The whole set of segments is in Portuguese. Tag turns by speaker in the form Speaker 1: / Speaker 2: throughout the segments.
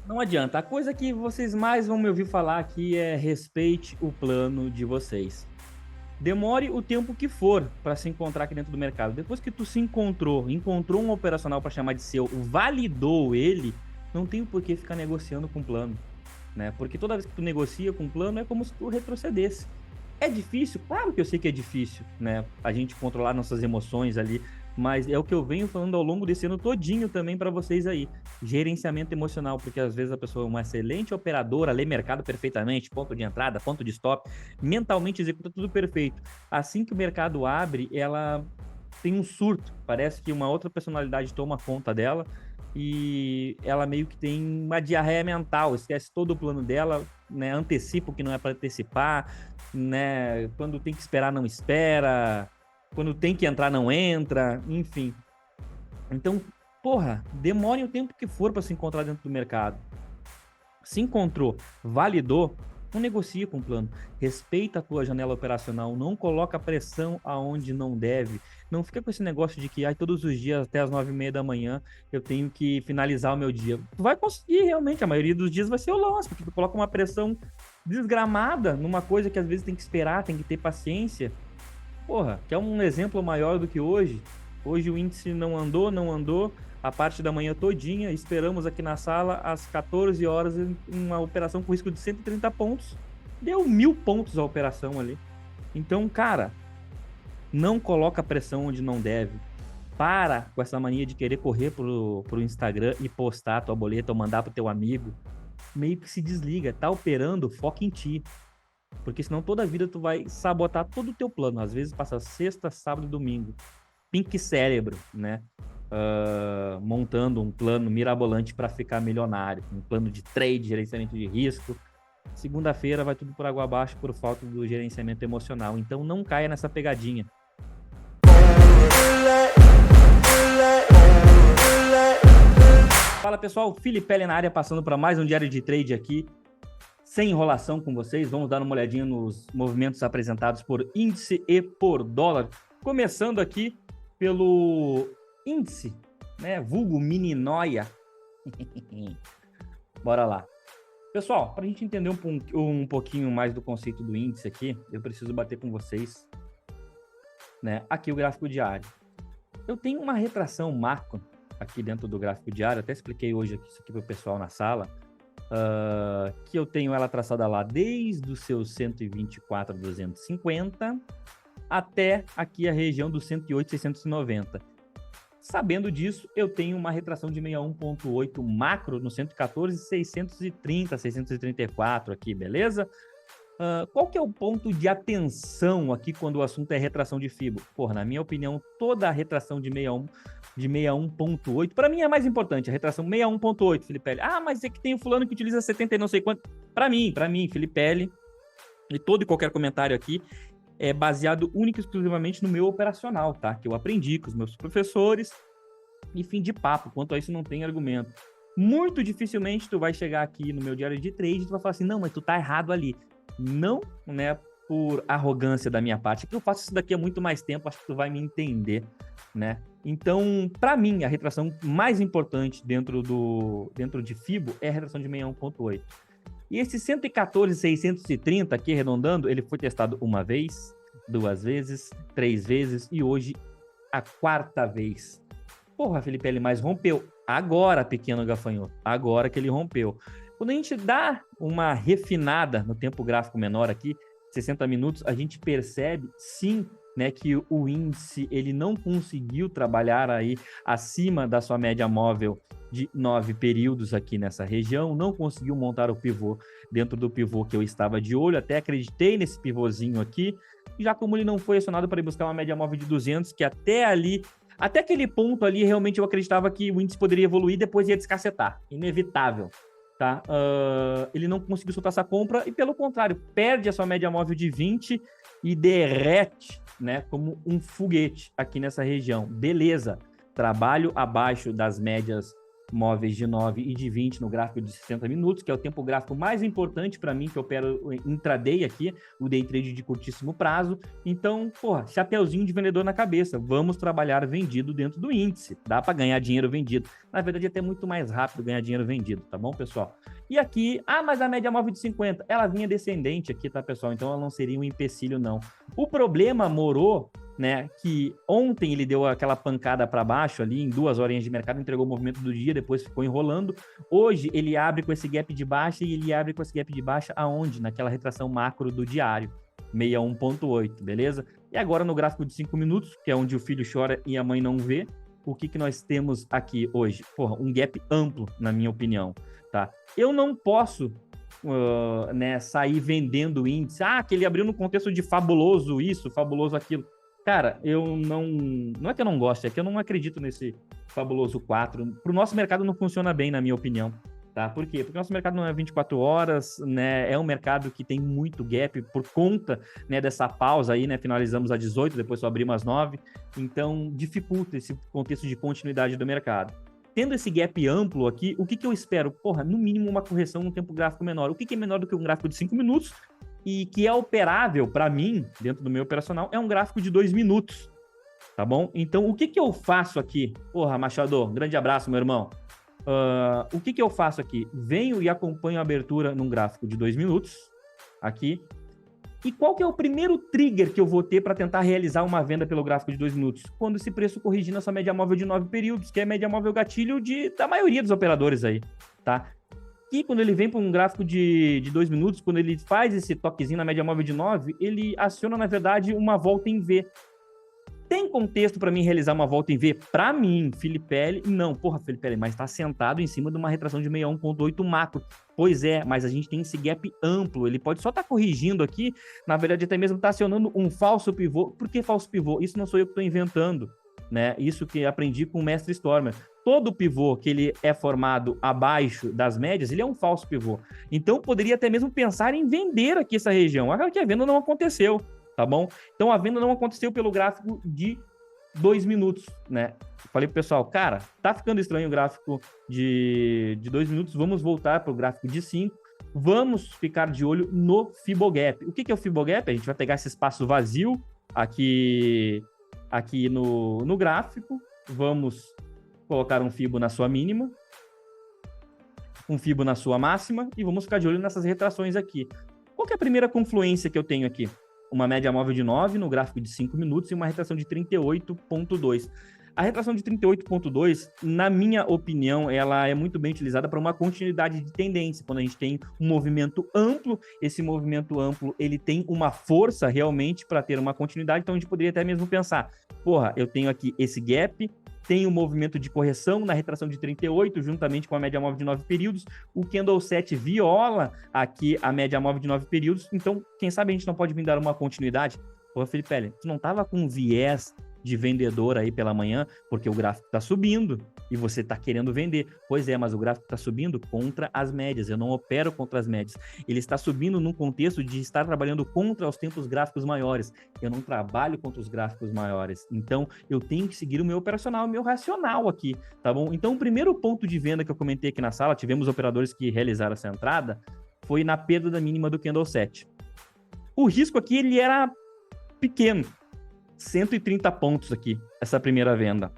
Speaker 1: Não adianta. A coisa que vocês mais vão me ouvir falar aqui é respeite o plano de vocês. Demore o tempo que for para se encontrar aqui dentro do mercado. Depois que tu se encontrou um operacional para chamar de seu, validou ele, não tem por que ficar negociando com o plano, né? Porque toda vez que tu negocia com o plano é como se tu retrocedesse. É difícil? Claro que eu sei que é difícil, né? A gente controlar nossas emoções ali, mas é o que eu venho falando ao longo desse ano todinho também para vocês aí. Gerenciamento emocional, porque às vezes a pessoa é uma excelente operadora, lê mercado perfeitamente, ponto de entrada, ponto de stop, mentalmente executa tudo perfeito. Assim que o mercado abre, ela tem um surto, parece que uma outra personalidade toma conta dela e ela meio que tem uma diarreia mental, esquece todo o plano dela, né? Antecipa o que não é para antecipar, né? Quando tem que esperar, não espera. Quando tem que entrar, não entra. Enfim. Então, porra, demore o tempo que for para se encontrar dentro do mercado. Se encontrou, validou, não negocia com o plano. Respeita a tua janela operacional, não coloca pressão aonde não deve. Não fica com esse negócio de que todos os dias, até as 9h30 da manhã, eu tenho que finalizar o meu dia. Tu vai conseguir, realmente. A maioria dos dias vai ser o loss, porque tu coloca uma pressão desgramada numa coisa que às vezes tem que esperar, tem que ter paciência. Porra, quer um exemplo maior do que hoje? Hoje o índice não andou, a parte da manhã todinha, esperamos aqui na sala às 14 horas uma operação com risco de 130 pontos. Deu 1.000 pontos a operação ali. Então, cara, não coloca pressão onde não deve. Para com essa mania de querer correr pro Instagram e postar a tua boleta ou mandar pro teu amigo. Meio que se desliga, tá operando, foca em ti. Porque senão toda a vida tu vai sabotar todo o teu plano. Às vezes passa sexta, sábado e domingo. Pink cérebro, né? Montando um plano mirabolante para ficar milionário. Um plano de trade, gerenciamento de risco. Segunda-feira vai tudo por água abaixo por falta do gerenciamento emocional. Então não caia nessa pegadinha. Fala pessoal, Felipe na área, passando para mais um diário de trade aqui. Sem enrolação com vocês, vamos dar uma olhadinha nos movimentos apresentados por índice e por dólar. Começando aqui pelo índice, né? Vulgo mini noia. Bora lá. Pessoal, para a gente entender um pouquinho mais do conceito do índice aqui, eu preciso bater com vocês, né? Aqui o gráfico diário. Eu tenho uma retração macro aqui dentro do gráfico diário, até expliquei hoje isso aqui para o pessoal na sala. Que eu tenho ela traçada lá desde os seus 124,250 até aqui a região dos 108,690. Sabendo disso, eu tenho uma retração de 61,8 macro no 114,630, 634 aqui, beleza? Qual que é o ponto de atenção aqui quando o assunto é retração de Fibo? Porra, na minha opinião, toda a retração de 61,8, para mim é mais importante, a retração 61,8, Felipe. Mas é que tem o fulano que utiliza 70 e não sei quanto. Para mim, Felipe, e todo e qualquer comentário aqui é baseado única e exclusivamente no meu operacional, tá? Que eu aprendi com os meus professores e fim de papo. Quanto a isso, não tem argumento. Muito dificilmente tu vai chegar aqui no meu diário de trade e tu vai falar assim, não, mas tu tá errado ali. Não, né, por arrogância da minha parte, porque eu faço isso daqui há muito mais tempo, acho que tu vai me entender, né? Então, para mim, a retração mais importante dentro de Fibo é a retração de 61,8. E esse 114,630 aqui, arredondando, ele foi testado uma vez, duas vezes, três vezes e hoje a quarta vez. Porra, Felipe, mas rompeu. Agora, pequeno gafanhoto, agora que ele rompeu. Quando a gente dá uma refinada no tempo gráfico menor aqui, 60 minutos, a gente percebe, sim, né, que o índice ele não conseguiu trabalhar aí acima da sua média móvel de 9 períodos aqui nessa região, não conseguiu montar o pivô dentro do pivô que eu estava de olho, até acreditei nesse pivôzinho aqui, já como ele não foi acionado para ir buscar uma média móvel de 200, que até aquele ponto ali, realmente eu acreditava que o índice poderia evoluir, depois ia descacetar, inevitável. Tá? Ele não conseguiu soltar essa compra e, pelo contrário, perde a sua média móvel de 20 e derrete, né, como um foguete aqui nessa região. Beleza, trabalho abaixo das médias móveis de 9 e de 20 no gráfico de 60 minutos, que é o tempo gráfico mais importante para mim, que eu opero intraday aqui, o day trade de curtíssimo prazo. Então, porra, chapeuzinho de vendedor na cabeça. Vamos trabalhar vendido dentro do índice. Dá para ganhar dinheiro vendido. Na verdade, é até muito mais rápido ganhar dinheiro vendido, tá bom, pessoal? E aqui, mas a média móvel de 50, ela vinha descendente aqui, tá, pessoal? Então, ela não seria um empecilho, não. O problema morou, né, que ontem ele deu aquela pancada para baixo ali, em 2 horinhas de mercado, entregou o movimento do dia, depois ficou enrolando. Hoje ele abre com esse gap de baixa, e ele abre com esse gap de baixa aonde? Naquela retração macro do diário, 61.8, beleza? E agora no gráfico de 5 minutos, que é onde o filho chora e a mãe não vê, o que nós temos aqui hoje? Porra, um gap amplo, na minha opinião, tá? Eu não posso né, sair vendendo o índice, que ele abriu no contexto de fabuloso isso, fabuloso aquilo. Cara, eu não é que eu não gosto, é que eu não acredito nesse fabuloso 4. Para o nosso mercado não funciona bem, na minha opinião. Tá? Por quê? Porque o nosso mercado não é 24 horas, né? É um mercado que tem muito gap por conta, né, dessa pausa aí, né? Finalizamos às 18, depois só abrimos às 9. Então, dificulta esse contexto de continuidade do mercado. Tendo esse gap amplo aqui, o que eu espero? Porra, no mínimo uma correção num tempo gráfico menor. O que é menor do que um gráfico de 5 minutos? E que é operável para mim, dentro do meu operacional, é um gráfico de 2 minutos, tá bom? Então, o que eu faço aqui? Porra, Machado, grande abraço, meu irmão. O que eu faço aqui? Venho e acompanho a abertura num gráfico de 2 minutos, aqui. E qual que é o primeiro trigger que eu vou ter para tentar realizar uma venda pelo gráfico de 2 minutos? Quando esse preço corrigir nessa média móvel de 9 períodos, que é a média móvel gatilho da maioria dos operadores aí, tá? E quando ele vem para um gráfico de 2 minutos, quando ele faz esse toquezinho na média móvel de 9, ele aciona, na verdade, uma volta em V. Tem contexto para mim realizar uma volta em V? Para mim, Filipelli, não. Porra, Filipelli, mas está sentado em cima de uma retração de 61.8 macro. Pois é, mas a gente tem esse gap amplo. Ele pode só estar corrigindo aqui, na verdade, até mesmo está acionando um falso pivô. Por que falso pivô? Isso não sou eu que estou inventando, né? Isso que aprendi com o mestre Stormer. Todo pivô que ele é formado abaixo das médias, ele é um falso pivô. Então, poderia até mesmo pensar em vender aqui essa região. Agora que a venda não aconteceu, tá bom? Então, a venda não aconteceu pelo gráfico de 2 minutos, né? Falei pro pessoal, cara, tá ficando estranho o gráfico de 2 minutos, vamos voltar pro gráfico de 5, vamos ficar de olho no Fibogap. O que é o Fibogap? A gente vai pegar esse espaço vazio aqui no gráfico, vamos colocar um Fibo na sua mínima, um Fibo na sua máxima, e vamos ficar de olho nessas retrações aqui. Qual que é a primeira confluência que eu tenho aqui? Uma média móvel de 9 no gráfico de 5 minutos e uma retração de 38.2. A retração de 38.2, na minha opinião, ela é muito bem utilizada para uma continuidade de tendência. Quando a gente tem um movimento amplo, esse movimento amplo ele tem uma força realmente para ter uma continuidade, então a gente poderia até mesmo pensar, porra, eu tenho aqui esse gap, tem um movimento de correção na retração de 38, juntamente com a média móvel de 9 períodos. O Candle 7 viola aqui a média móvel de 9 períodos. Então, quem sabe a gente não pode vir dar uma continuidade? Pô, Felipe, tu não estava com viés de vendedor aí pela manhã, porque o gráfico está subindo e você está querendo vender. Pois é, mas o gráfico está subindo contra as médias. Eu não opero contra as médias. Ele está subindo num contexto de estar trabalhando contra os tempos gráficos maiores. Eu não trabalho contra os gráficos maiores. Então, eu tenho que seguir o meu operacional, o meu racional aqui, tá bom? Então, o primeiro ponto de venda que eu comentei aqui na sala, tivemos operadores que realizaram essa entrada, foi na perda da mínima do Candle 7. O risco aqui, ele era pequeno. 130 pontos aqui, essa primeira venda.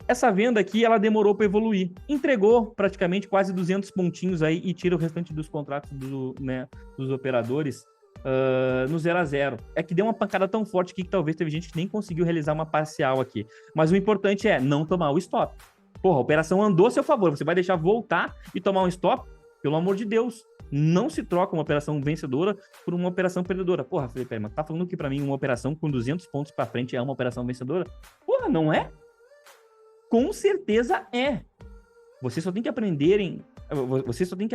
Speaker 1: Essa venda aqui, ela demorou para evoluir. Entregou praticamente quase 200 pontinhos aí e tira o restante dos contratos dos operadores no 0 a 0. É que deu uma pancada tão forte aqui que talvez teve gente que nem conseguiu realizar uma parcial aqui. Mas o importante é não tomar o stop. Porra, a operação andou a seu favor. Você vai deixar voltar e tomar um stop? Pelo amor de Deus. Não se troca uma operação vencedora por uma operação perdedora. Porra, Felipe, mas tá falando que para mim uma operação com 200 pontos para frente é uma operação vencedora? Porra, não é? Com certeza é. Você só tem que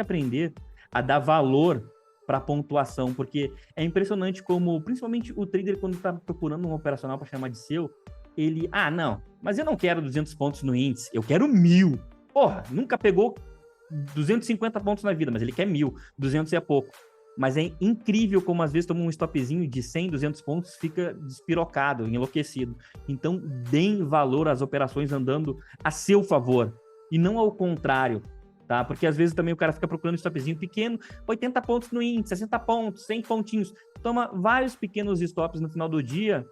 Speaker 1: aprender a dar valor para a pontuação, porque é impressionante como, principalmente o trader, quando está procurando um operacional para chamar de seu, ele, não, mas eu não quero 200 pontos no índice, eu quero 1.000. Porra, nunca pegou 250 pontos na vida, mas ele quer 1.000, 200 é pouco. Mas é incrível como às vezes toma um stopzinho de 100, 200 pontos, fica despirocado, enlouquecido. Então, deem valor às operações andando a seu favor, e não ao contrário, tá? Porque às vezes também o cara fica procurando stopzinho pequeno, 80 pontos no índice, 60 pontos, 100 pontinhos, toma vários pequenos stops no final do dia,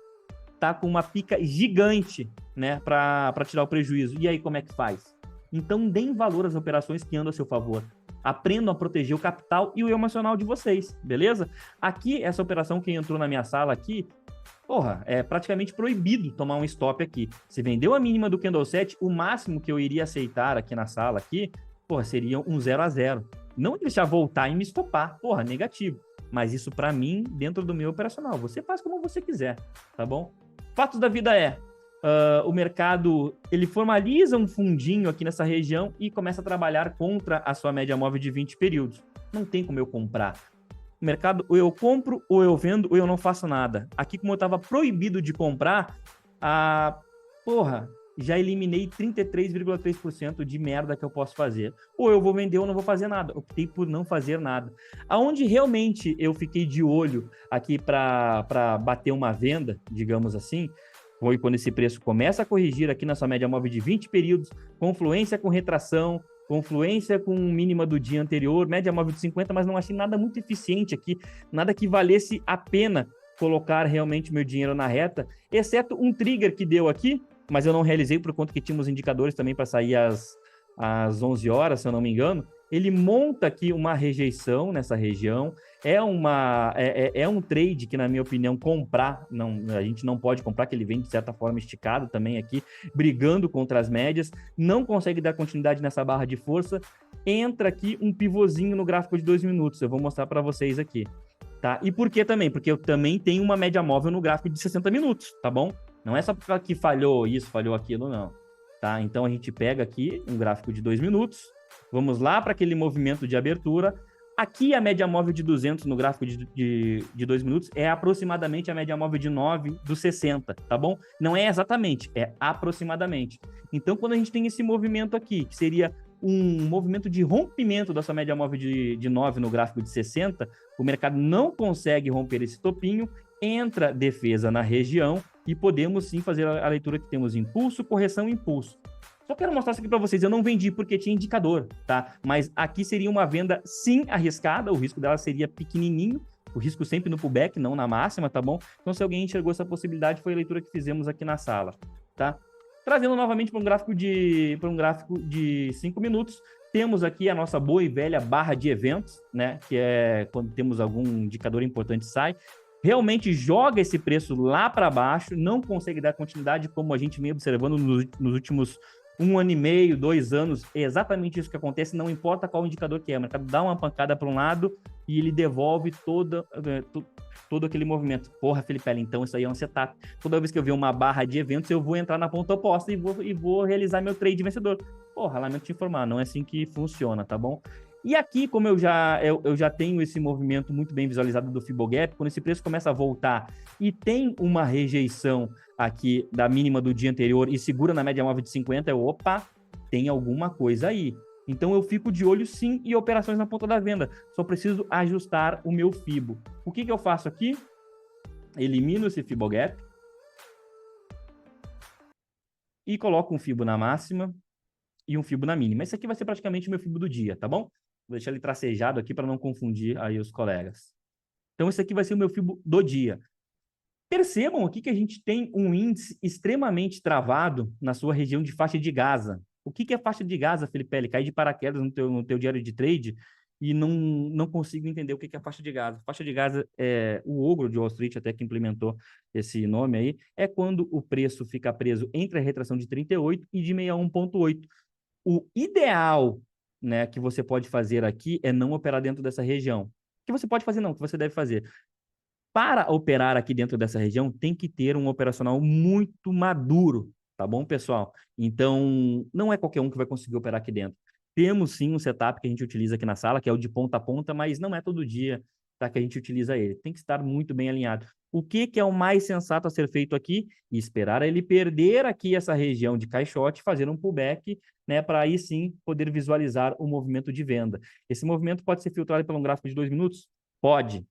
Speaker 1: tá com uma pica gigante, né, para tirar o prejuízo. E aí como é que faz? Então deem valor às operações que andam a seu favor. Aprendam a proteger o capital e o emocional de vocês, beleza? Aqui, essa operação que entrou na minha sala aqui, porra, é praticamente proibido tomar um stop aqui. Se vendeu a mínima do candlestick, o máximo que eu iria aceitar aqui na sala aqui, porra, seria um 0 a 0. Não deixar voltar e me estopar, porra, negativo. Mas isso para mim, dentro do meu operacional. Você faz como você quiser, tá bom? Fatos da vida é, o mercado, ele formaliza um fundinho aqui nessa região e começa a trabalhar contra a sua média móvel de 20 períodos. Não tem como eu comprar. O mercado, ou eu compro, ou eu vendo, ou eu não faço nada. Aqui, como eu estava proibido de comprar, já eliminei 33,3% de merda que eu posso fazer. Ou eu vou vender ou não vou fazer nada. Optei por não fazer nada. Aonde realmente eu fiquei de olho aqui para bater uma venda, digamos assim, foi quando esse preço começa a corrigir aqui na sua média móvel de 20 períodos, confluência com retração, confluência com mínima do dia anterior, média móvel de 50, mas não achei nada muito eficiente aqui, nada que valesse a pena colocar realmente meu dinheiro na reta, exceto um trigger que deu aqui, mas eu não realizei por conta que tínhamos indicadores também para sair às 11 horas, se eu não me engano. Ele monta aqui uma rejeição nessa região, é um trade que, na minha opinião, a gente não pode comprar, que ele vem, de certa forma, esticado também aqui, brigando contra as médias, não consegue dar continuidade nessa barra de força, entra aqui um pivôzinho no gráfico de 2 minutos, eu vou mostrar para vocês aqui, tá? E por que também? Porque eu também tenho uma média móvel no gráfico de 60 minutos, tá bom? Não é só porque falhou isso, falhou aquilo, não, tá? Então, a gente pega aqui um gráfico de 2 minutos, vamos lá para aquele movimento de abertura. Aqui a média móvel de 200 no gráfico de 2 minutos é aproximadamente a média móvel de 9 dos 60, tá bom? Não é exatamente, é aproximadamente. Então, quando a gente tem esse movimento aqui, que seria um movimento de rompimento da sua média móvel de 9 no gráfico de 60, o mercado não consegue romper esse topinho, entra defesa na região e podemos sim fazer a leitura que temos impulso, correção e impulso. Só quero mostrar isso aqui para vocês. Eu não vendi porque tinha indicador, tá? Mas aqui seria uma venda, sim, arriscada. O risco dela seria pequenininho. O risco sempre no pullback, não na máxima, tá bom? Então, se alguém enxergou essa possibilidade, foi a leitura que fizemos aqui na sala, tá? Trazendo novamente para um gráfico de 5 minutos, temos aqui a nossa boa e velha barra de eventos, né? Que é quando temos algum indicador importante sai. Realmente joga esse preço lá para baixo, não consegue dar continuidade, como a gente vem observando nos últimos 1 ano e meio, 2 anos, é exatamente isso que acontece, não importa qual indicador que é, o mercado dá uma pancada para um lado e ele devolve todo aquele movimento. Porra, Felipe, então isso aí é um setup. Toda vez que eu ver uma barra de eventos, eu vou entrar na ponta oposta e vou realizar meu trade vencedor. Porra, lamento te informar, não é assim que funciona, tá bom? E aqui, como eu já tenho esse movimento muito bem visualizado do Fibogap, quando esse preço começa a voltar e tem uma rejeição aqui da mínima do dia anterior e segura na média móvel de 50, opa, tem alguma coisa aí. Então eu fico de olho sim em operações na ponta da venda. Só preciso ajustar o meu Fibo. O que eu faço aqui? Elimino esse Fibogap e coloco um Fibo na máxima e um Fibo na mínima. Esse aqui vai ser praticamente o meu Fibo do dia, tá bom? Vou deixar ele tracejado aqui para não confundir aí os colegas. Então, esse aqui vai ser o meu Fibo do dia. Percebam aqui que a gente tem um índice extremamente travado na sua região de faixa de Gaza. O que é faixa de Gaza, Felipe? Cai de paraquedas no teu diário de trade e não consigo entender o que é faixa de Gaza. Faixa de Gaza, o ogro de Wall Street até que implementou esse nome aí, é quando o preço fica preso entre a retração de 38 e de 61,8. O ideal, né, que você pode fazer aqui é não operar dentro dessa região. Que você pode fazer não, que você deve fazer. Para operar aqui dentro dessa região, tem que ter um operacional muito maduro, tá bom, pessoal? Então, não é qualquer um que vai conseguir operar aqui dentro. Temos sim um setup que a gente utiliza aqui na sala, que é o de ponta a ponta, mas não é todo dia, tá, que a gente utiliza ele. Tem que estar muito bem alinhado. O que é o mais sensato a ser feito aqui? Esperar ele perder aqui essa região de caixote, fazer um pullback, né, para aí sim poder visualizar o movimento de venda. Esse movimento pode ser filtrado por um gráfico de 2 minutos? Pode.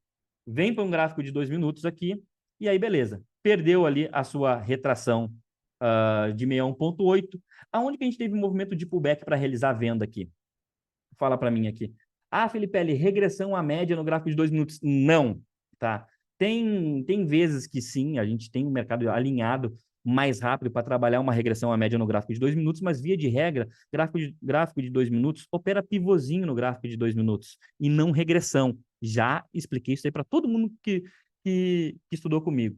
Speaker 1: Vem para um gráfico de 2 minutos aqui, e aí beleza. Perdeu ali a sua retração de 61,8. Aonde que a gente teve um movimento de pullback para realizar a venda aqui? Fala para mim aqui. Ah, Felipe L, regressão à média no gráfico de 2 minutos. Não, tá? Tem vezes que sim, a gente tem um mercado alinhado mais rápido para trabalhar uma regressão à média no gráfico de 2 minutos, mas via de regra, gráfico de 2 minutos opera pivôzinho no gráfico de 2 minutos e não regressão. Já expliquei isso aí para todo mundo que estudou comigo.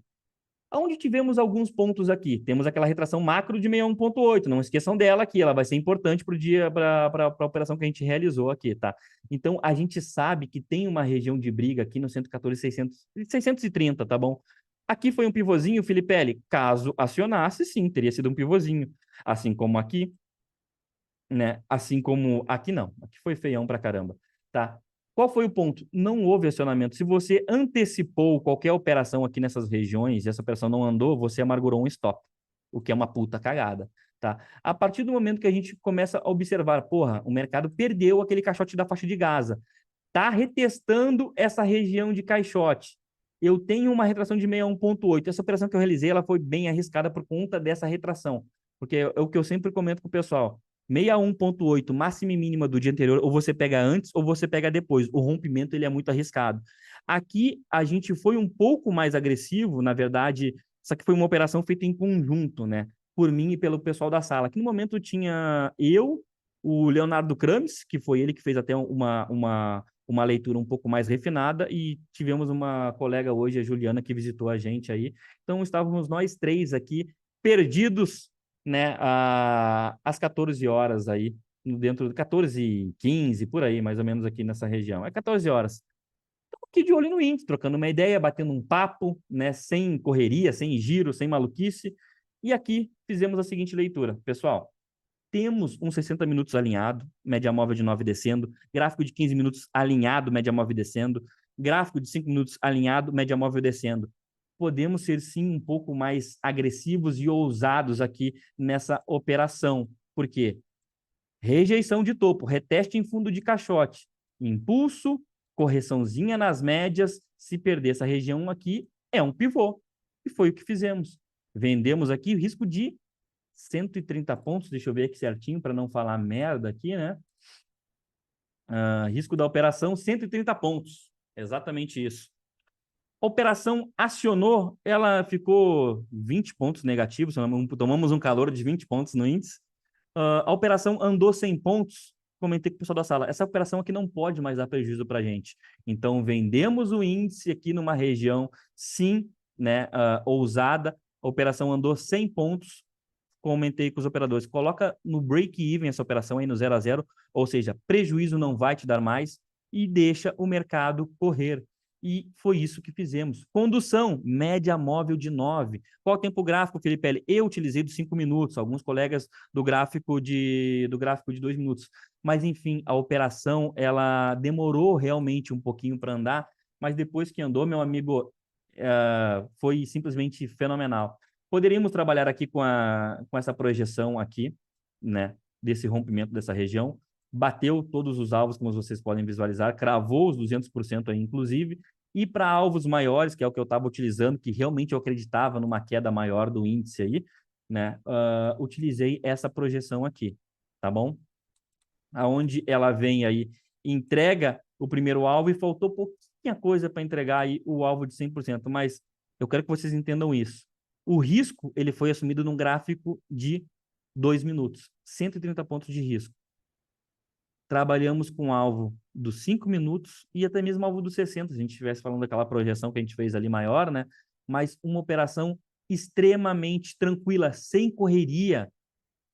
Speaker 1: Onde tivemos alguns pontos aqui? Temos aquela retração macro de 61,8. Não esqueçam dela aqui, ela vai ser importante para o dia, para a operação que a gente realizou aqui, tá? Então, a gente sabe que tem uma região de briga aqui no 114,630, tá bom? Aqui foi um pivôzinho, Felipe L. Caso acionasse, sim, teria sido um pivôzinho. Assim como aqui, né? Assim como aqui não. Aqui foi feião pra caramba, tá? Qual foi o ponto? Não houve acionamento. Se você antecipou qualquer operação aqui nessas regiões e essa operação não andou, você amargurou um stop, o que é uma puta cagada, tá? A partir do momento que a gente começa a observar, porra, o mercado perdeu aquele caixote da faixa de Gaza, tá retestando essa região de caixote. Eu tenho uma retração de 61,8. Essa operação que eu realizei, ela foi bem arriscada por conta dessa retração, porque é o que eu sempre comento com o pessoal. 61,8 máxima e mínima do dia anterior, ou você pega antes ou você pega depois. O rompimento ele é muito arriscado. Aqui a gente foi um pouco mais agressivo, na verdade, só que foi uma operação feita em conjunto, né? Por mim e pelo pessoal da sala. Que no momento tinha eu, o Leonardo Krames, que foi ele que fez até uma leitura um pouco mais refinada, e tivemos uma colega hoje, a Juliana, que visitou a gente aí. Então estávamos nós três aqui perdidos, né, às 14 horas aí, dentro de 14h15, por aí, mais ou menos aqui nessa região. É 14 horas. Então, aqui de olho no índice, trocando uma ideia, batendo um papo, né, sem correria, sem giro, sem maluquice. E aqui fizemos a seguinte leitura. Pessoal, temos um 60 minutos alinhado, média móvel de 9 descendo, gráfico de 15 minutos alinhado, média móvel descendo, gráfico de 5 minutos alinhado, média móvel descendo. Podemos ser, sim, um pouco mais agressivos e ousados aqui nessa operação. Por quê? Rejeição de topo, reteste em fundo de caixote, impulso, correçãozinha nas médias. Se perder essa região aqui, é um pivô. E foi o que fizemos. Vendemos aqui risco de 130 pontos, deixa eu ver aqui certinho para não falar merda aqui, né? Risco da operação, 130 pontos. Exatamente isso. A operação acionou, ela ficou 20 pontos negativos, tomamos um calor de 20 pontos no índice. A operação andou 100 pontos, comentei com o pessoal da sala, essa operação aqui não pode mais dar prejuízo para a gente. Então, vendemos o índice aqui numa região, sim, né, ousada, a operação andou 100 pontos, comentei com os operadores, coloca no break-even essa operação aí no 0 a 0, ou seja, prejuízo não vai te dar mais, e deixa o mercado correr. E foi isso que fizemos. Condução, média móvel de 9. Qual o tempo gráfico, Felipe L? Eu utilizei de 5 minutos, alguns colegas do gráfico de 2 minutos. Mas, enfim, a operação, ela demorou realmente um pouquinho para andar, mas depois que andou, meu amigo, foi simplesmente fenomenal. Poderíamos trabalhar aqui com essa projeção aqui, né, desse rompimento dessa região. Bateu todos os alvos, como vocês podem visualizar, cravou os 200% aí, inclusive, e para alvos maiores, que é o que eu estava utilizando, que realmente eu acreditava numa queda maior do índice aí, né, utilizei essa projeção aqui, tá bom? Aonde ela vem aí, entrega o primeiro alvo e faltou pouquinha coisa para entregar aí o alvo de 100%, mas eu quero que vocês entendam isso. O risco, ele foi assumido num gráfico de 2 minutos, 130 pontos de risco. Trabalhamos com alvo dos 5 minutos e até mesmo alvo dos 60, se a gente estivesse falando daquela projeção que a gente fez ali maior, né? Mas uma operação extremamente tranquila, sem correria,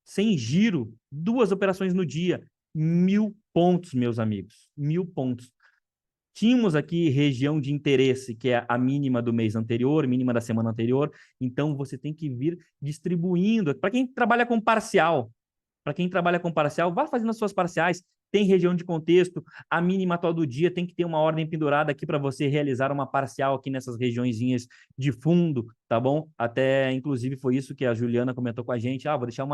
Speaker 1: sem giro, 2 operações no dia, 1.000 pontos, meus amigos, 1.000 pontos. Tínhamos aqui região de interesse, que é a mínima do mês anterior, mínima da semana anterior, então você tem que vir distribuindo. Para quem trabalha com parcial, vá fazendo as suas parciais, tem região de contexto, a mínima atual do dia tem que ter uma ordem pendurada aqui para você realizar uma parcial aqui nessas regiõezinhas de fundo, tá bom? Até, inclusive, foi isso que a Juliana comentou com a gente, vou deixar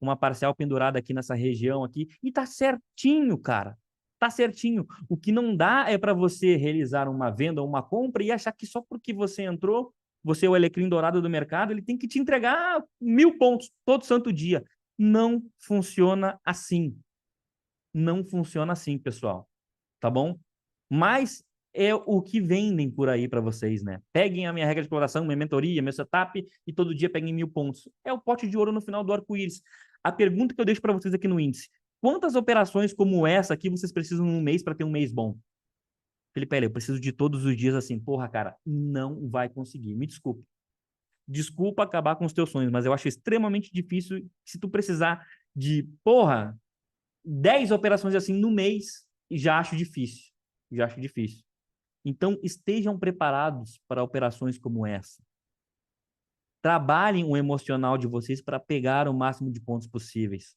Speaker 1: uma parcial pendurada aqui nessa região aqui, e tá certinho, cara. Tá certinho. O que não dá é para você realizar uma venda ou uma compra e achar que só porque você entrou você é o alecrim dourado do mercado, ele tem que te entregar 1000 pontos todo santo dia. Não funciona assim. Não funciona assim, pessoal. Tá bom? Mas é o que vendem por aí para vocês, né? Peguem a minha regra de exploração, minha mentoria, meu setup e todo dia peguem 1000 pontos. É o pote de ouro no final do arco-íris. A pergunta que eu deixo para vocês aqui no índice: quantas operações como essa aqui vocês precisam num mês para ter um mês bom? Felipe, eu preciso de todos os dias assim. Porra, cara, não vai conseguir. Me desculpe. Desculpa acabar com os teus sonhos, mas eu acho extremamente difícil. Se tu precisar de, porra, 10 operações assim no mês, já acho difícil. Já acho difícil. Então, estejam preparados para operações como essa. Trabalhem o emocional de vocês para pegar o máximo de pontos possíveis.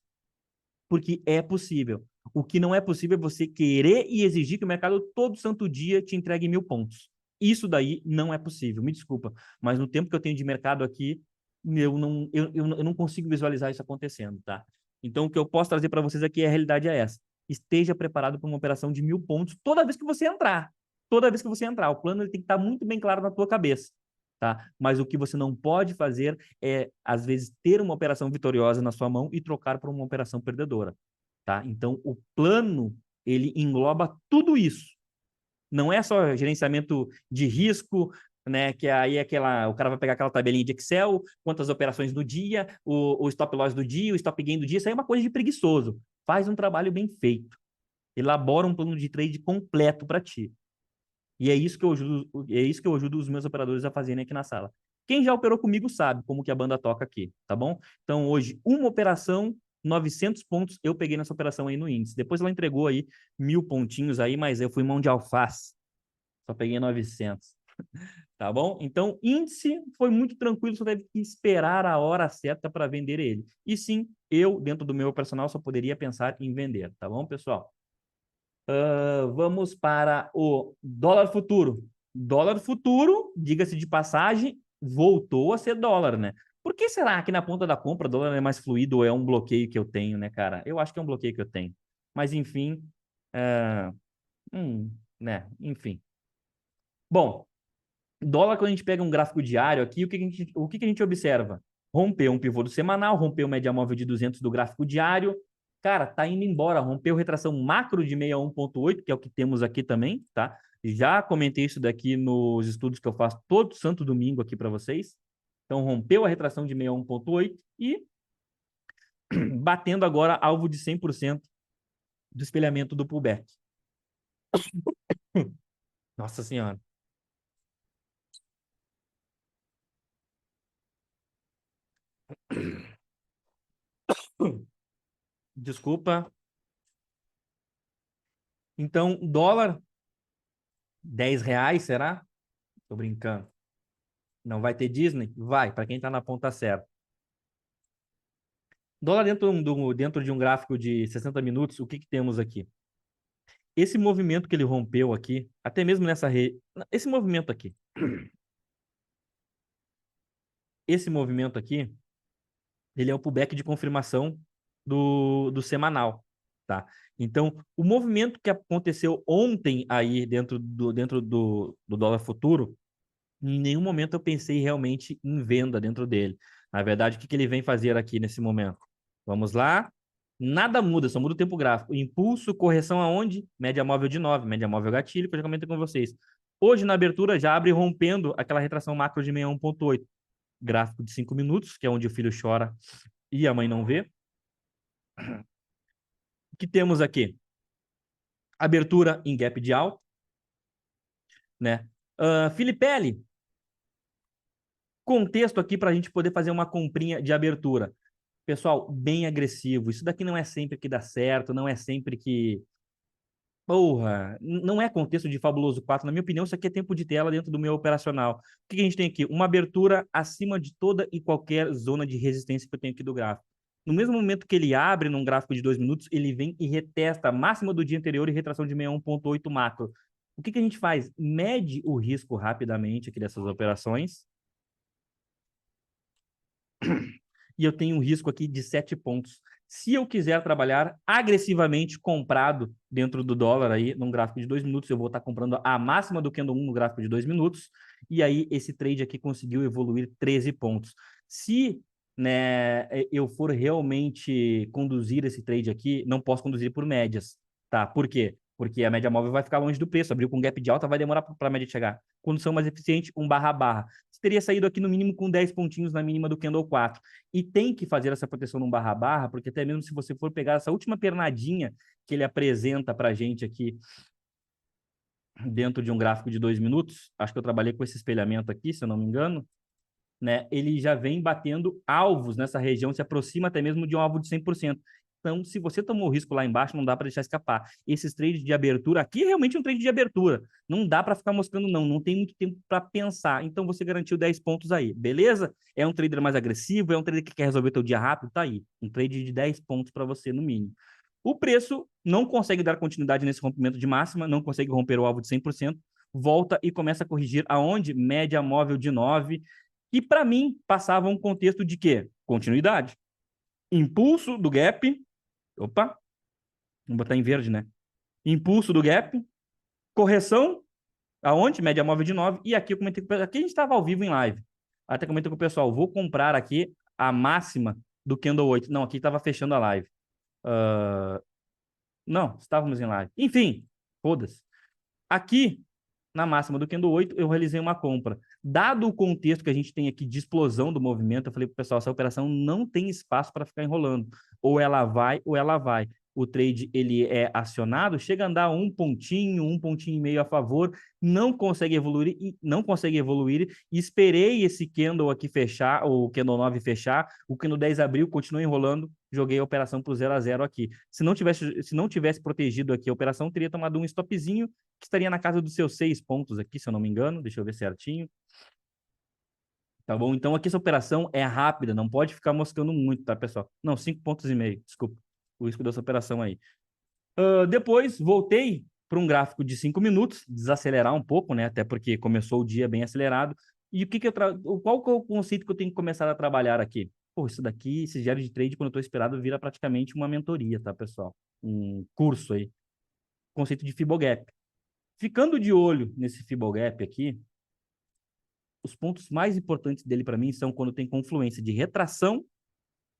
Speaker 1: Porque é possível. O que não é possível é você querer e exigir que o mercado todo santo dia te entregue 1000 pontos. Isso daí não é possível. Me desculpa, mas no tempo que eu tenho de mercado aqui, eu não consigo visualizar isso acontecendo, tá? Então, o que eu posso trazer para vocês aqui, a realidade é essa. Esteja preparado para uma operação de 1000 pontos toda vez que você entrar. Toda vez que você entrar. O plano ele tem que estar muito bem claro na tua cabeça, tá? Mas o que você não pode fazer é, às vezes, ter uma operação vitoriosa na sua mão e trocar por uma operação perdedora, tá? Então, o plano, ele engloba tudo isso. Não é só gerenciamento de risco, né? Que aí é aquela, o cara vai pegar aquela tabelinha de Excel, quantas operações do dia, o stop loss do dia, o stop gain do dia, isso aí é uma coisa de preguiçoso. Faz um trabalho bem feito. Elabora um plano de trade completo para ti. E é isso que eu ajudo os meus operadores a fazerem aqui na sala. Quem já operou comigo sabe como que a banda toca aqui, tá bom? Então, hoje, uma operação, 900 pontos, eu peguei nessa operação aí no índice. Depois ela entregou aí 1000 pontinhos aí, mas eu fui mão de alface. Só peguei 900, tá bom? Então, índice foi muito tranquilo, só teve que esperar a hora certa para vender ele. E sim, eu, dentro do meu personal, só poderia pensar em vender, tá bom, pessoal? Vamos para o dólar futuro. Dólar futuro, diga-se de passagem, voltou a ser dólar, né? Por que será que na ponta da compra o dólar é mais fluido ou é um bloqueio que eu tenho, né, cara? Eu acho que é um bloqueio que eu tenho. Mas, enfim, uh, né? Enfim. Bom, dólar, quando a gente pega um gráfico diário aqui, o que que a gente observa? Rompeu um pivô do semanal, rompeu média móvel de 200 do gráfico diário. Cara, tá indo embora. Rompeu retração macro de 61,8, que é o que temos aqui também, tá? Já comentei isso daqui nos estudos que eu faço todo santo domingo aqui para vocês. Então, rompeu a retração de 61,8 e batendo agora alvo de 100% do espelhamento do pullback. Nossa Senhora. Desculpa. Então, dólar, R$ 10, será? Tô brincando. Não vai ter Disney? Vai, para quem tá na ponta certa. Dólar dentro de um gráfico de 60 minutos, o que que temos aqui? Esse movimento que ele rompeu aqui, até mesmo nessa rede, esse movimento aqui, ele é o pullback de confirmação do semanal, tá? Então, o movimento que aconteceu ontem aí dentro do dólar futuro, em nenhum momento eu pensei realmente em venda dentro dele. Na verdade, o que que ele vem fazer aqui nesse momento? Vamos lá. Nada muda, só muda o tempo gráfico. Impulso, correção aonde? Média móvel de 9, média móvel gatilho, que eu já comentei com vocês. Hoje, na abertura, já abre rompendo aquela retração macro de 61,8. Gráfico de 5 minutos, que é onde o filho chora e a mãe não vê. O que temos aqui? Abertura em gap de alta, né? Filipelli, contexto aqui para a gente poder fazer uma comprinha de abertura. Pessoal, bem agressivo. Isso daqui não é sempre que dá certo, não é sempre que. Porra, não é contexto de Fabuloso 4. Na minha opinião, isso aqui é tempo de tela dentro do meu operacional. O que que a gente tem aqui? Uma abertura acima de toda e qualquer zona de resistência que eu tenho aqui do gráfico. No mesmo momento que ele abre num gráfico de 2 minutos, ele vem e retesta a máxima do dia anterior e retração de 61,8 macro. O que que a gente faz? Mede o risco rapidamente aqui dessas operações. E eu tenho um risco aqui de 7 pontos. Se eu quiser trabalhar agressivamente comprado dentro do dólar aí, num gráfico de 2 minutos, eu vou estar comprando a máxima do candle 1 no gráfico de 2 minutos, e aí esse trade aqui conseguiu evoluir 13 pontos. Se, né, eu for realmente conduzir esse trade aqui, não posso conduzir por médias, tá? Por quê? Porque a média móvel vai ficar longe do preço, abriu com gap de alta, vai demorar para a média chegar. Condução mais eficiente, 1/barra. Você teria saído aqui no mínimo com 10 pontinhos na mínima do candle 4. E tem que fazer essa proteção no barra-barra, porque até mesmo se você for pegar essa última pernadinha que ele apresenta para a gente aqui dentro de um gráfico de 2 minutos, acho que eu trabalhei com esse espelhamento aqui, se eu não me engano, né? Ele já vem batendo alvos nessa região, se aproxima até mesmo de um alvo de 100%. Então, se você tomou o risco lá embaixo, não dá para deixar escapar. Esses trades de abertura, aqui é realmente um trade de abertura. Não dá para ficar moscando, não. Não tem muito tempo para pensar. Então, você garantiu 10 pontos aí. Beleza? É um trader mais agressivo, é um trader que quer resolver teu dia rápido, tá aí. Um trade de 10 pontos para você, no mínimo. O preço não consegue dar continuidade nesse rompimento de máxima, não consegue romper o alvo de 100%, volta e começa a corrigir aonde? Média móvel de 9, e para mim passava um contexto de quê? Continuidade. Impulso do gap. Opa, vamos botar em verde, né? Impulso do gap, correção, aonde? Média móvel de 9. E aqui eu comentei com o pessoal, aqui a gente estava ao vivo em live. Até comentei com o pessoal, vou comprar aqui a máxima do candle 8. Não, aqui estava fechando a live. Não, estávamos em live. Enfim, foda-se. Aqui, na máxima do candle 8, eu realizei uma compra. Dado o contexto que a gente tem aqui de explosão do movimento, eu falei para o pessoal, essa operação não tem espaço para ficar enrolando. Ou ela vai, ou ela vai. O trade ele é acionado, chega a andar um pontinho e meio a favor, não consegue evoluir, e esperei esse candle aqui fechar, o candle 9 fechar, o candle 10 abriu, continuou enrolando, joguei a operação para o 0 a 0 aqui. Se não tivesse protegido aqui a operação, teria tomado um stopzinho, que estaria na casa dos seus 6 pontos aqui, se eu não me engano. Deixa eu ver certinho. Tá bom? Então aqui essa operação é rápida, não pode ficar moscando muito, tá, pessoal? Não, 5 pontos e meio, desculpa. O risco dessa operação aí. Depois voltei para um gráfico de 5 minutos, desacelerar um pouco, né? Até porque começou o dia bem acelerado. E qual que é o conceito que eu tenho que começar a trabalhar aqui? Pô, isso daqui, esse diário de trade, quando eu estou esperado, vira praticamente uma mentoria, tá, pessoal? Um curso aí. Conceito de Fibogap. Ficando de olho nesse Fibogap aqui, os pontos mais importantes dele para mim são quando tem confluência de retração,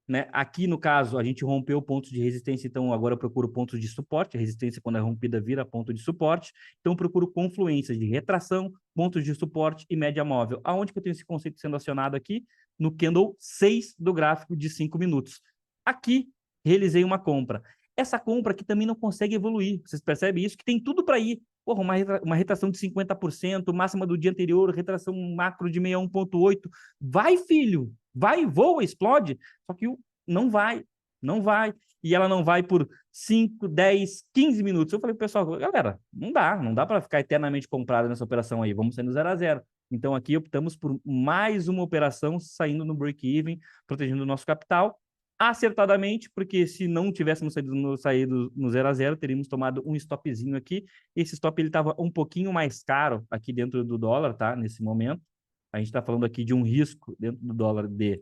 Speaker 1: né? Aqui, no caso, a gente rompeu pontos de resistência, então agora eu procuro pontos de suporte. A resistência, quando é rompida, vira ponto de suporte. Então, eu procuro confluências de retração, pontos de suporte e média móvel. Aonde que eu tenho esse conceito sendo acionado aqui? No candle 6 do gráfico de 5 minutos. Aqui, realizei uma compra. Essa compra aqui também não consegue evoluir. Vocês percebem isso? Que tem tudo para ir. Porra, uma retração de 50%, máxima do dia anterior, retração macro de 61,8. Vai, filho! Vai, voa, explode. Só que não vai, não vai. E ela não vai por 5, 10, 15 minutos. Eu falei pro pessoal, galera, não dá para ficar eternamente comprado nessa operação aí. Vamos sair no 0 a 0. Então aqui optamos por mais uma operação saindo no break-even, protegendo o nosso capital acertadamente, porque se não tivéssemos saído no 0 a 0, teríamos tomado um stopzinho aqui. Esse stop ele estava um pouquinho mais caro aqui dentro do dólar, tá? Nesse momento. A gente está falando aqui de um risco dentro do dólar de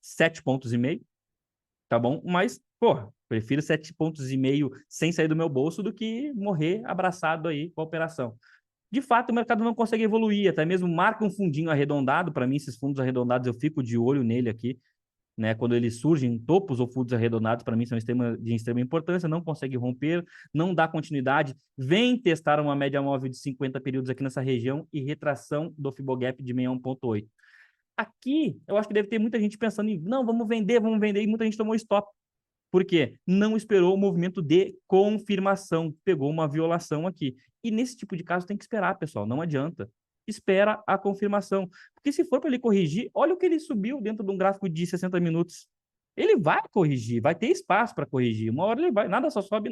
Speaker 1: 7,5 pontos, tá bom? Mas, pô, prefiro 7,5 pontos sem sair do meu bolso do que morrer abraçado aí com a operação. De fato, o mercado não consegue evoluir, até mesmo marca um fundinho arredondado. Para mim, esses fundos arredondados, eu fico de olho nele aqui, né? Quando eles surgem, topos ou fundos arredondados, para mim, são de extrema importância, não consegue romper, não dá continuidade, vem testar uma média móvel de 50 períodos aqui nessa região e retração do Fibogap de 61,8. Aqui, eu acho que deve ter muita gente pensando em, não, vamos vender, e muita gente tomou stop. Por quê? Não esperou o movimento de confirmação, pegou uma violação aqui. E nesse tipo de caso tem que esperar, pessoal, não adianta. Espera a confirmação. Porque se for para ele corrigir, olha o que ele subiu dentro de um gráfico de 60 minutos. Ele vai corrigir, vai ter espaço para corrigir. Uma hora ele vai, nada só sobe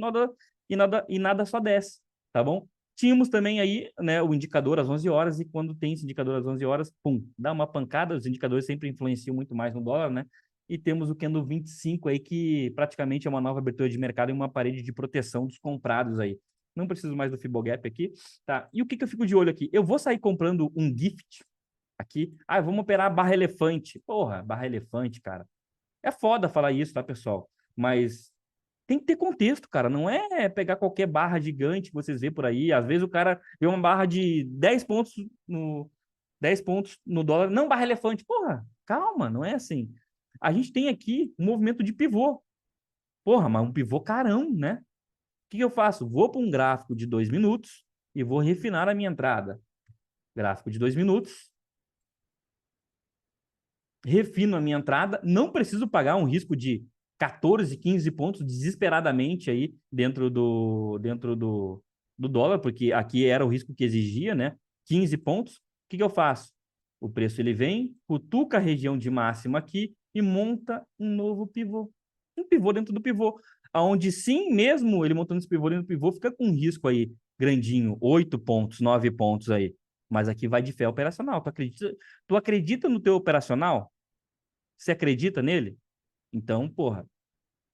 Speaker 1: e nada só desce, tá bom? Tínhamos também aí, né, o indicador às 11 horas, e quando tem esse indicador às 11 horas, pum, dá uma pancada. Os indicadores sempre influenciam muito mais no dólar, né? E temos o candle 25 aí, que praticamente é uma nova abertura de mercado e uma parede de proteção dos comprados aí. Não preciso mais do Fibogap aqui, tá? E o que eu fico de olho aqui? Eu vou sair comprando um gift aqui. Vamos operar barra elefante. Porra, barra elefante, cara. É foda falar isso, tá, pessoal? mas tem que ter contexto, cara. Não é pegar qualquer barra gigante que vocês vê por aí. Às vezes o cara vê uma barra de 10 pontos no dólar. Não barra elefante. Porra, calma, não é assim. A gente tem aqui um movimento de pivô. Porra, mas um pivô carão, né? O que eu faço? Vou para um gráfico de 2 minutos e vou refinar a minha entrada. Gráfico de 2 minutos. Refino a minha entrada. Não preciso pagar um risco de 14, 15 pontos desesperadamente aí dentro do dólar, porque aqui era o risco que exigia, né? 15 pontos. O que eu faço? O preço ele vem, cutuca a região de máxima aqui e monta um novo pivô. Um pivô dentro do pivô. Onde sim, mesmo ele montando esse pivô dentro do pivô, fica com um risco aí grandinho, 8 pontos, 9 pontos aí. Mas aqui vai de fé operacional. Tu acredita no teu operacional? Você acredita nele? Então, porra,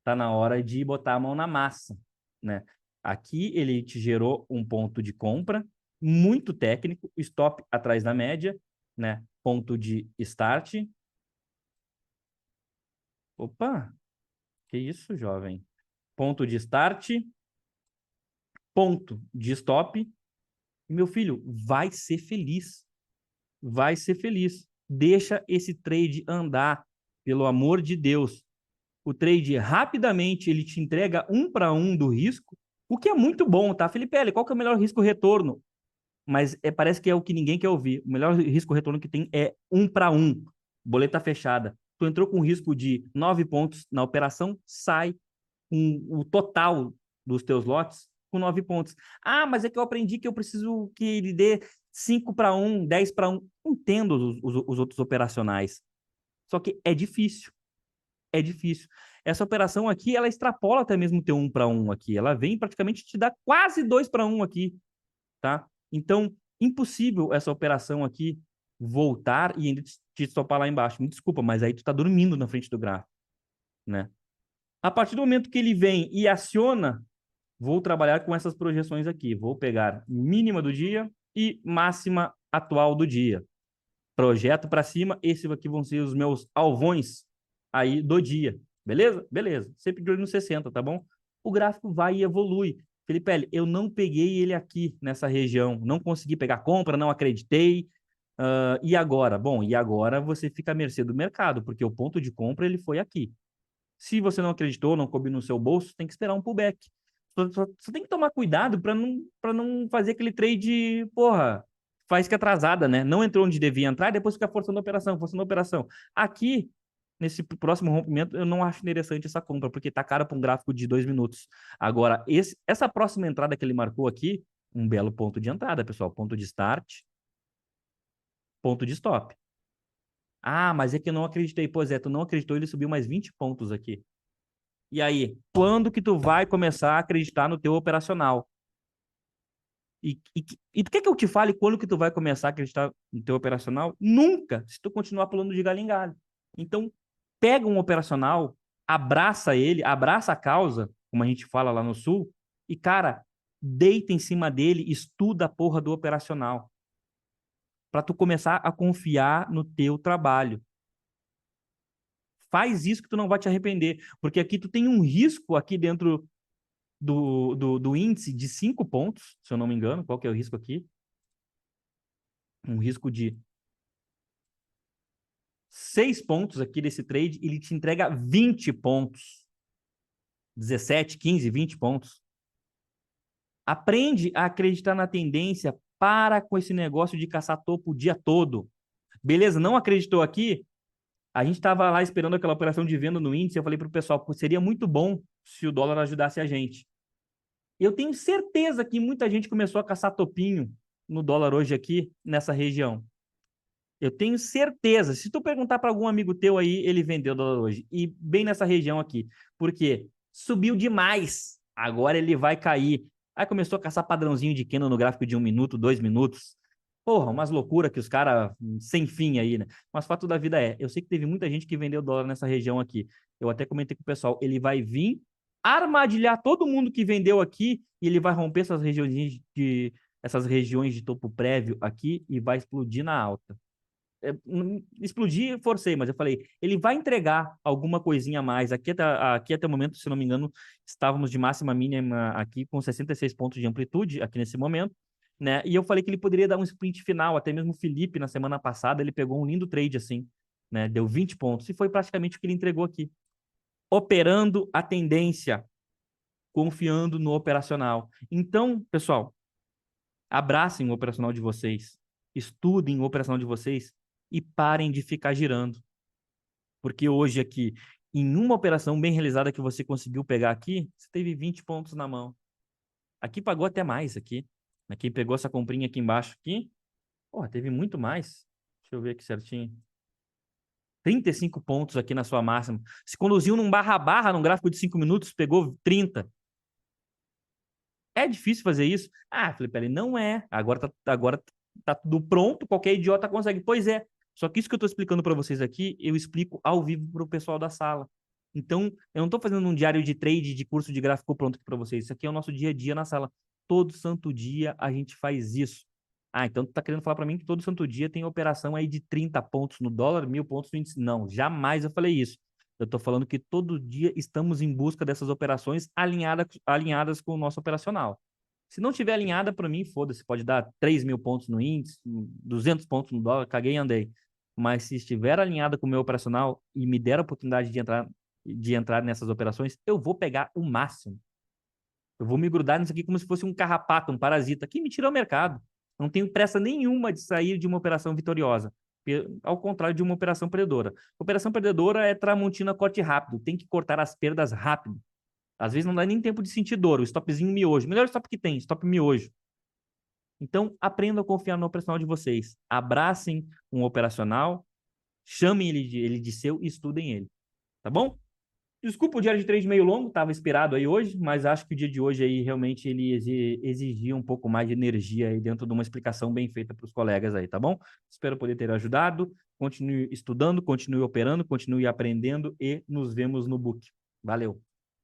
Speaker 1: tá na hora de botar a mão na massa, né? Aqui ele te gerou um ponto de compra muito técnico, stop atrás da média, né? Ponto de start. Opa, que isso, jovem? Ponto de start, ponto de stop. Meu filho, vai ser feliz. Vai ser feliz. Deixa esse trade andar, pelo amor de Deus. O trade rapidamente ele te entrega 1 para 1 do risco, o que é muito bom, tá? Felipe, qual que é o melhor risco-retorno? Mas parece que é o que ninguém quer ouvir. O melhor risco-retorno que tem é 1 para 1. Boleta fechada. Tu entrou com risco de 9 pontos na operação, sai com o total dos teus lotes com 9 pontos. Ah, mas é que eu aprendi que eu preciso que ele dê 5 para 1, 10 para 1. Entendo os outros operacionais. Só que é difícil. É difícil. Essa operação aqui, ela extrapola até mesmo o teu 1 para 1 aqui. Ela vem praticamente te dar quase 2 para 1 aqui, tá? Então, impossível essa operação aqui voltar e ainda te estopar lá embaixo. Me desculpa, mas aí tu tá dormindo na frente do gráfico, né? A partir do momento que ele vem e aciona, vou trabalhar com essas projeções aqui. Vou pegar mínima do dia e máxima atual do dia. Projeto para cima, esses aqui vão ser os meus alvões aí do dia. Beleza? Beleza. Sempre de olho no 60, tá bom? O gráfico vai e evolui. Felipe, eu não peguei ele aqui nessa região. Não consegui pegar compra, não acreditei. E agora? Bom, e agora você fica à mercê do mercado, porque o ponto de compra ele foi aqui. Se você não acreditou, não coube no seu bolso, tem que esperar um pullback. Você tem que tomar cuidado para não fazer aquele trade, porra, faz que atrasada, né? Não entrou onde devia entrar e depois fica forçando a operação, forçando a operação. Aqui, nesse próximo rompimento, eu não acho interessante essa compra, porque tá cara para um gráfico de 2 minutos. Agora, essa próxima entrada que ele marcou aqui, um belo ponto de entrada, pessoal. Ponto de start, ponto de stop. Ah, mas é que eu não acreditei. Pois é, tu não acreditou, ele subiu mais 20 pontos aqui. E aí, quando que tu vai começar a acreditar no teu operacional? E tu quer que eu te fale quando que tu vai começar a acreditar no teu operacional? Nunca, se tu continuar pulando de galho em galho. Então, pega um operacional, abraça ele, abraça a causa, como a gente fala lá no Sul, e, cara, deita em cima dele, estuda a porra do operacional. Para tu começar a confiar no teu trabalho. Faz isso que tu não vai te arrepender, porque aqui tu tem um risco aqui dentro do índice de 5 pontos, se eu não me engano. Qual que é o risco aqui? Um risco de 6 pontos aqui desse trade, ele te entrega 20 pontos. 17, 15, 20 pontos. Aprende a acreditar na tendência, para com esse negócio de caçar topo o dia todo. Beleza, não acreditou aqui? A gente estava lá esperando aquela operação de venda no índice, eu falei para o pessoal, seria muito bom se o dólar ajudasse a gente. Eu tenho certeza que muita gente começou a caçar topinho no dólar hoje aqui, nessa região. Eu tenho certeza. Se tu perguntar para algum amigo teu aí, ele vendeu dólar hoje. E bem nessa região aqui. Por quê? Subiu demais. Agora ele vai cair. Aí começou a caçar padrãozinho de candle no gráfico de 1 minuto, 2 minutos. Porra, umas loucuras que os caras sem fim aí, né? Mas fato da vida eu sei que teve muita gente que vendeu dólar nessa região aqui. Eu até comentei com o pessoal, ele vai vir armadilhar todo mundo que vendeu aqui e ele vai romper essas regiões de topo prévio aqui e vai explodir na alta. explodi, forcei, mas eu falei, ele vai entregar alguma coisinha a mais. Aqui até o momento, se não me engano, estávamos de máxima mínima aqui com 66 pontos de amplitude aqui nesse momento, né? E eu falei que ele poderia dar um sprint final, até mesmo o Felipe, na semana passada, ele pegou um lindo trade assim, né? Deu 20 pontos e foi praticamente o que ele entregou aqui. Operando a tendência, confiando no operacional. Então, pessoal, abracem o operacional de vocês, estudem o operacional de vocês e parem de ficar girando. Porque hoje aqui, em uma operação bem realizada que você conseguiu pegar aqui, você teve 20 pontos na mão. Aqui pagou até mais aqui. Quem pegou essa comprinha aqui embaixo aqui, porra, teve muito mais. Deixa eu ver aqui certinho. 35 pontos aqui na sua máxima. Se conduziu num barra-barra, num gráfico de 5 minutos, pegou 30. É difícil fazer isso? Ah, Felipe, ele não é. Agora tá tudo pronto, qualquer idiota consegue. Pois é. Só que isso que eu estou explicando para vocês aqui, eu explico ao vivo para o pessoal da sala. Então, eu não estou fazendo um diário de trade, de curso de gráfico pronto aqui para vocês. Isso aqui é o nosso dia a dia na sala. Todo santo dia a gente faz isso. Ah, então tu tá querendo falar para mim que todo santo dia tem operação aí de 30 pontos no dólar, 1.000 pontos no índice? Não, jamais eu falei isso. Eu estou falando que todo dia estamos em busca dessas operações alinhadas com o nosso operacional. Se não tiver alinhada, para mim, foda-se, pode dar 3.000 pontos no índice, 200 pontos no dólar, caguei e andei. Mas se estiver alinhada com o meu operacional e me der a oportunidade de entrar nessas operações, eu vou pegar o máximo. Eu vou me grudar nisso aqui como se fosse um carrapato, um parasita, que me tira o mercado. Não tenho pressa nenhuma de sair de uma operação vitoriosa. Ao contrário de uma operação perdedora. Operação perdedora é Tramontina corte rápido. Tem que cortar as perdas rápido. Às vezes não dá nem tempo de sentir dor. O stopzinho miojo. Melhor stop que tem, stop miojo. Então, aprendam a confiar no operacional de vocês. Abracem um operacional, chamem ele de seu e estudem ele. Tá bom? Desculpa o diário de trade meio longo, estava inspirado aí hoje, mas acho que o dia de hoje aí realmente ele exigia um pouco mais de energia aí dentro de uma explicação bem feita para os colegas aí, tá bom? Espero poder ter ajudado. Continue estudando, continue operando, continue aprendendo e nos vemos no book. Valeu!